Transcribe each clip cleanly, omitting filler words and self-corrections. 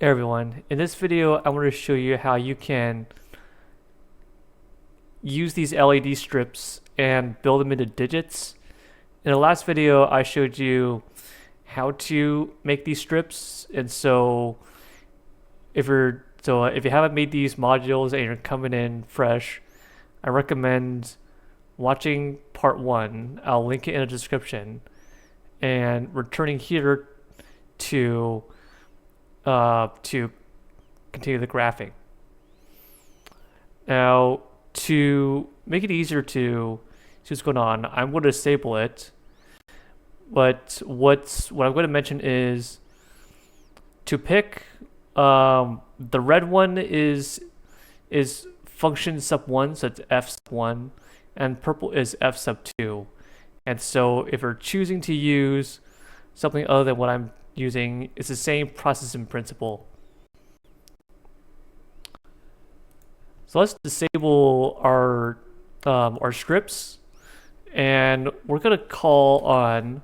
Hey everyone, in this video I want to show you how you can use these LED strips and build them into digits. In the last video I showed you how to make these strips, and if you haven't made these modules and you're coming in fresh, I recommend watching part 1. I'll link it in the description, and returning here to continue the graphing. Now, to make it easier to see what's going on, I'm going to disable it. But what I'm going to mention is to pick the red one is function sub 1, so it's f sub 1, and purple is f sub 2. And so if you're choosing to use something other than what I'm using, it's the same processing principle. So let's disable our scripts, and we're gonna call on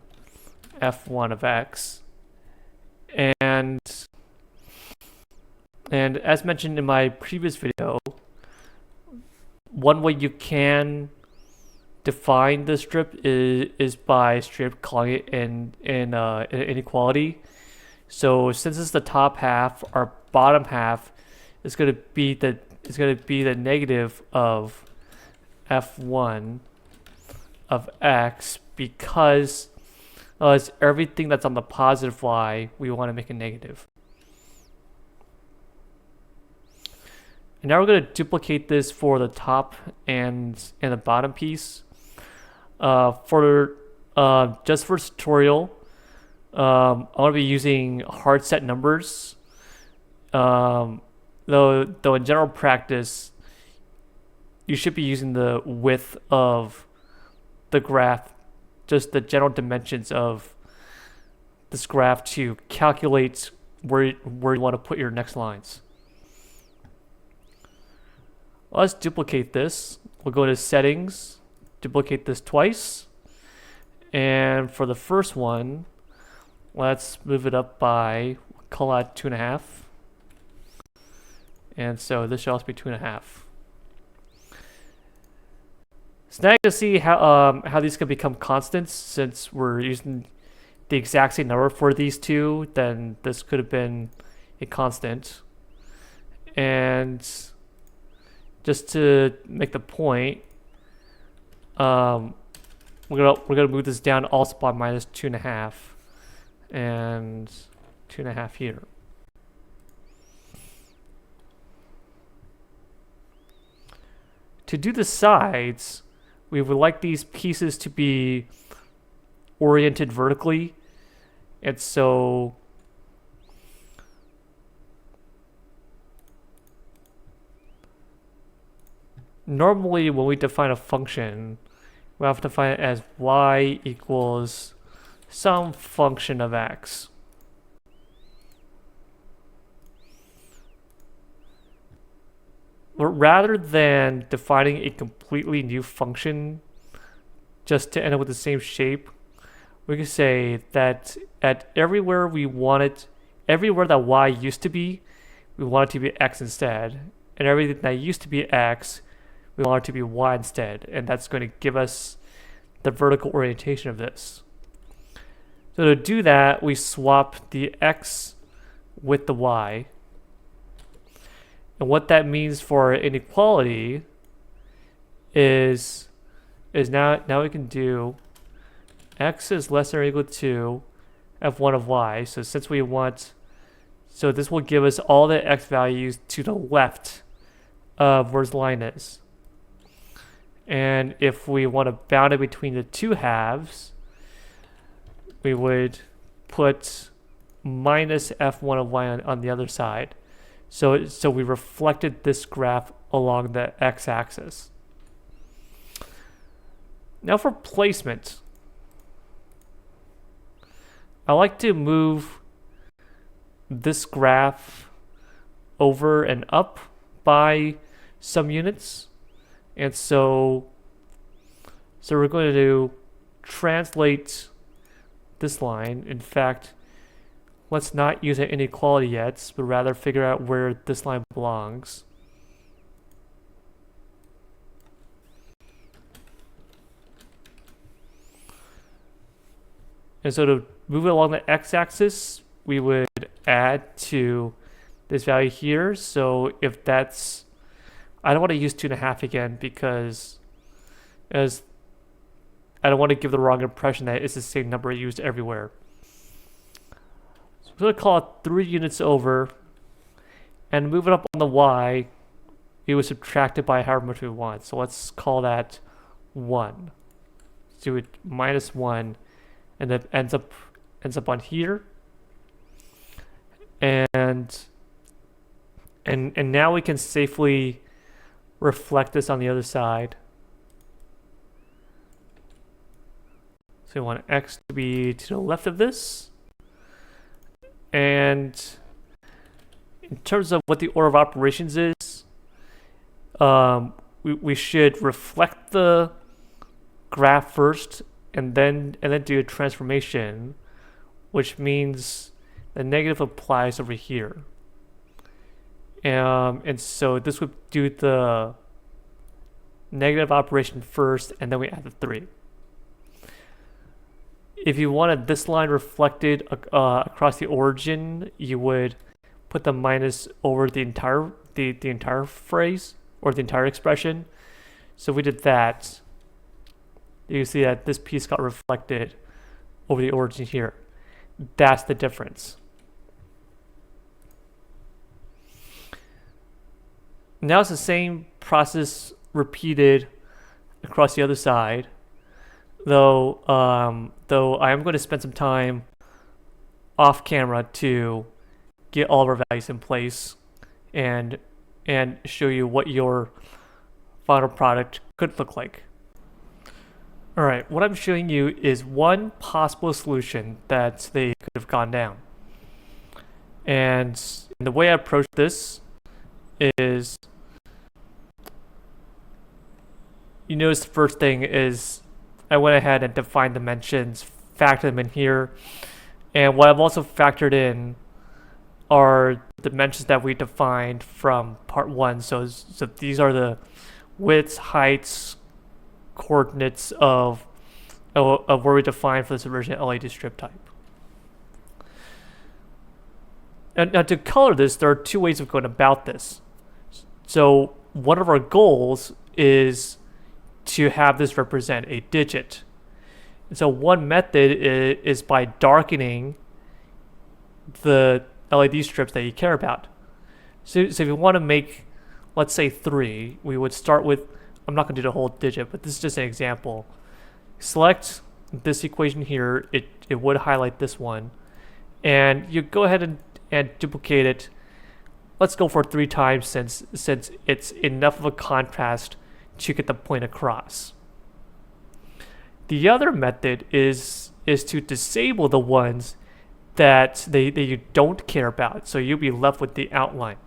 f1 of x, and as mentioned in my previous video, one way you can define the strip is by straight calling it in inequality. So since it's the top half, our bottom half is going to be the negative of f1 of x, because it's everything that's on the positive y we want to make a negative. And now we're going to duplicate this for the top and the bottom piece. Just for this tutorial, I'm going to be using hard set numbers. Though in general practice, you should be using the width of the graph, just the general dimensions of this graph, to calculate where you want to put your next lines. Let's duplicate this. We'll go to settings, duplicate this twice, and for the first one, let's move it up by, call out 2.5, and so this should also be 2.5. So now you can see how these can become constants. Since we're using the exact same number for these two, then this could have been a constant. And just to make the point, we're gonna move this down also by minus 2.5 and 2.5 here. To do the sides, we would like these pieces to be oriented vertically, and so normally when we define a function, we have to define it as y equals some function of x. But rather than defining a completely new function just to end up with the same shape, we can say that at everywhere that y used to be, we want it to be x instead, and everything that used to be x, we want it to be y instead, and that's going to give us the vertical orientation of this. So to do that, we swap the x with the y. And what that means for inequality is now we can do x is less than or equal to f1 of y. So since we want, so this will give us all the x values to the left of where the line is. And if we want to bound it between the two halves, we would put minus f1 of y on the other side. So we reflected this graph along the x-axis. Now for placement, I like to move this graph over and up by some units. And so we're going to translate this line. In fact, let's not use an inequality yet, but rather figure out where this line belongs. And so to move it along the x-axis, we would add to this value here. So if that's, I don't want to use 2.5 again because as I don't want to give the wrong impression that it's the same number used everywhere. So we're going to call it 3 units over, and move it up on the y, we would subtract it by however much we want. So let's call that 1. Let's do it -1, and that ends up on here. And now we can safely reflect this on the other side. So we want x to be to the left of this. And in terms of what the order of operations is, we should reflect the graph first and then do a transformation, which means the negative applies over here. And so this would do the negative operation first, and then we add the 3. If you wanted this line reflected across the origin, you would put the minus over the entire phrase or the entire expression. So if we did that, you can see that this piece got reflected over the origin here. That's the difference. Now it's the same process repeated across the other side, though I am going to spend some time off camera to get all of our values in place and show you what your final product could look like. All right, what I'm showing you is one possible solution that they could have gone down. And the way I approach this is, you notice the first thing is I went ahead and defined dimensions, factored them in here. And what I've also factored in are dimensions that we defined from part 1. So these are the widths, heights, coordinates of where we defined for this original LED strip type. And now to color this, there are 2 ways of going about this. So one of our goals is to have this represent a digit. And so one method is by darkening the LED strips that you care about. So if you want to make, let's say 3, we would start with, I'm not going to do the whole digit, but this is just an example. Select this equation here, it would highlight this one, and you go ahead and duplicate it. Let's go for 3 times since it's enough of a contrast to get the point across. The other method is to disable the ones that you don't care about, so you'll be left with the outline.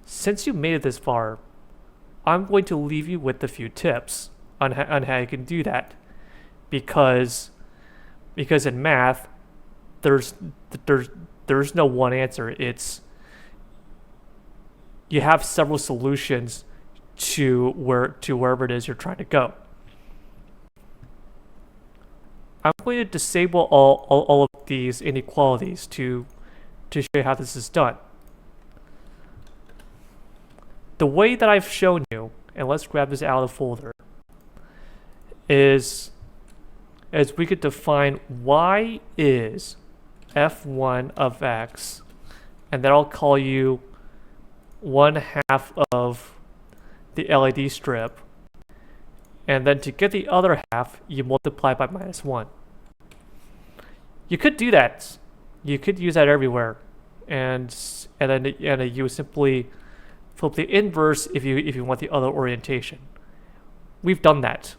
Since you made it this far, I'm going to leave you with a few tips on how you can do that, because in math there's no one answer. It's, you have several solutions to wherever it is you're trying to go. I'm going to disable all of these inequalities to show you how this is done. The way that I've shown you, and let's grab this out of the folder, is we could define y is f1 of x, and then I'll call you 1/2 of the LED strip, and then to get the other half, you multiply by -1. You could do that. You could use that everywhere, and then you would simply flip the inverse if you want the other orientation. We've done that.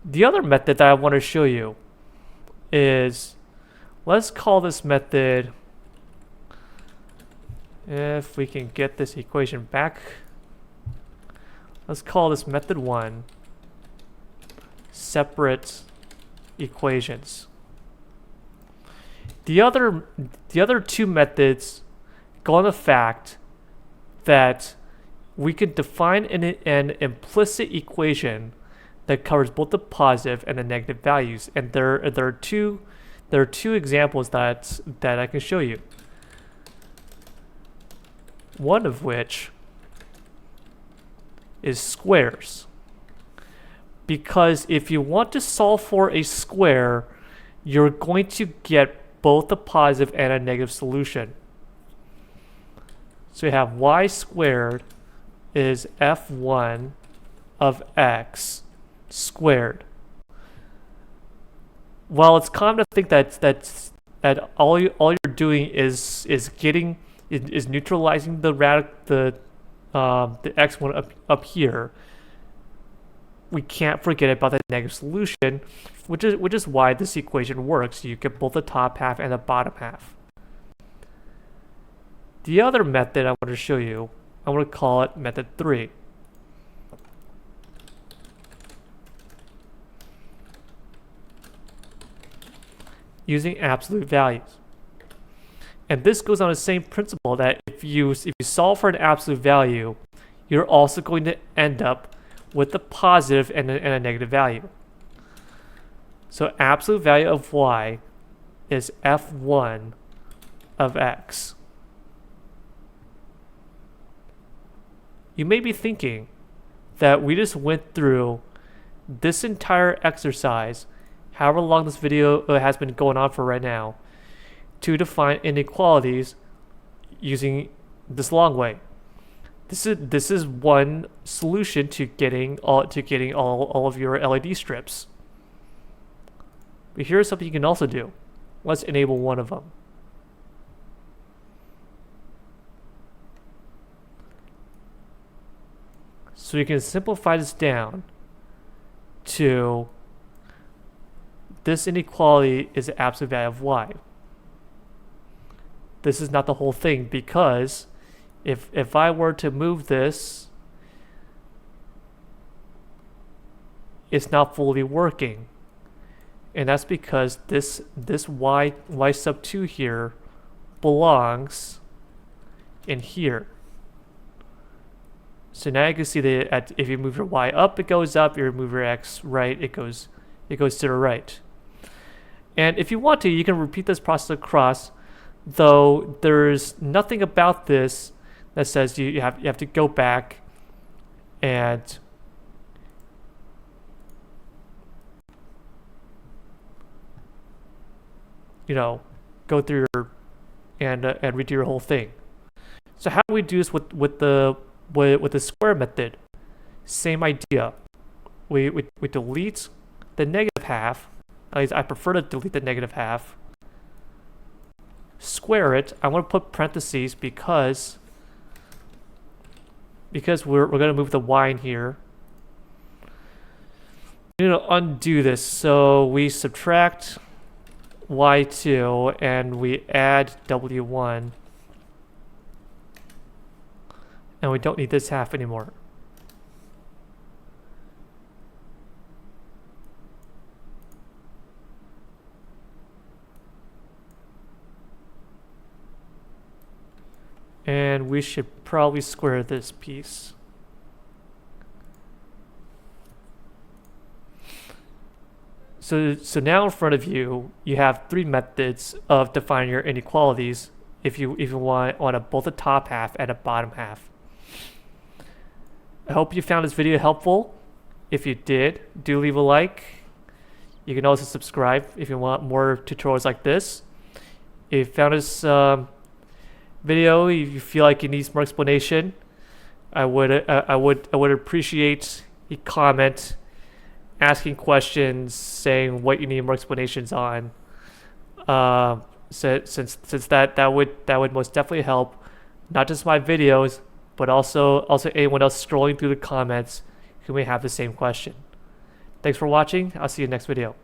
The other method that I want to show you is, let's call this method, if we can get this equation back, let's call this method 1 separate equations. The other two methods go on the fact that we could define an implicit equation that covers both the positive and the negative values, and there are two examples that I can show you. One of which is squares, because if you want to solve for a square, you're going to get both a positive and a negative solution. So we have y squared is f1 of x squared. Well, it's common to think that all you're doing is neutralizing the x1 up here. We can't forget about the negative solution, which is why this equation works. You get both the top half and the bottom half. The other method I want to show you, I want to call it method 3. Using absolute values. And this goes on the same principle that if you solve for an absolute value, you're also going to end up with a positive and a negative value. So absolute value of y is f1 of x. You may be thinking that we just went through this entire exercise, however long this video has been going on for right now, to define inequalities using this long way. This is one solution to getting all of your LED strips. But here's something you can also do. Let's enable one of them. So you can simplify this down to this inequality is the absolute value of y. This is not the whole thing, because if I were to move this, it's not fully working. And that's because this y sub 2 here belongs in here. So now you can see that if you move your y up, it goes up. If you move your x right, it goes to the right. And if you want to, you can repeat this process across, though there's nothing about this that says you have to go back and go through and redo your whole thing. So how do we do this with the square method? Same idea. We delete the negative half. At least I prefer to delete the negative half. Square it. I want to put parentheses because we're going to move the y in here. I'm going to undo this. So we subtract y2 and we add w1. And we don't need this half anymore. And we should probably square this piece. So now in front of you, you have three methods of defining your inequalities if you want both a top half and a bottom half. I hope you found this video helpful. If you did, do leave a like. You can also subscribe if you want more tutorials like this. If you found this video, if you feel like it needs more explanation, I would appreciate a comment, asking questions, saying what you need more explanations on. Since that would most definitely help, not just my videos, but also anyone else scrolling through the comments who may have the same question. Thanks for watching. I'll see you next video.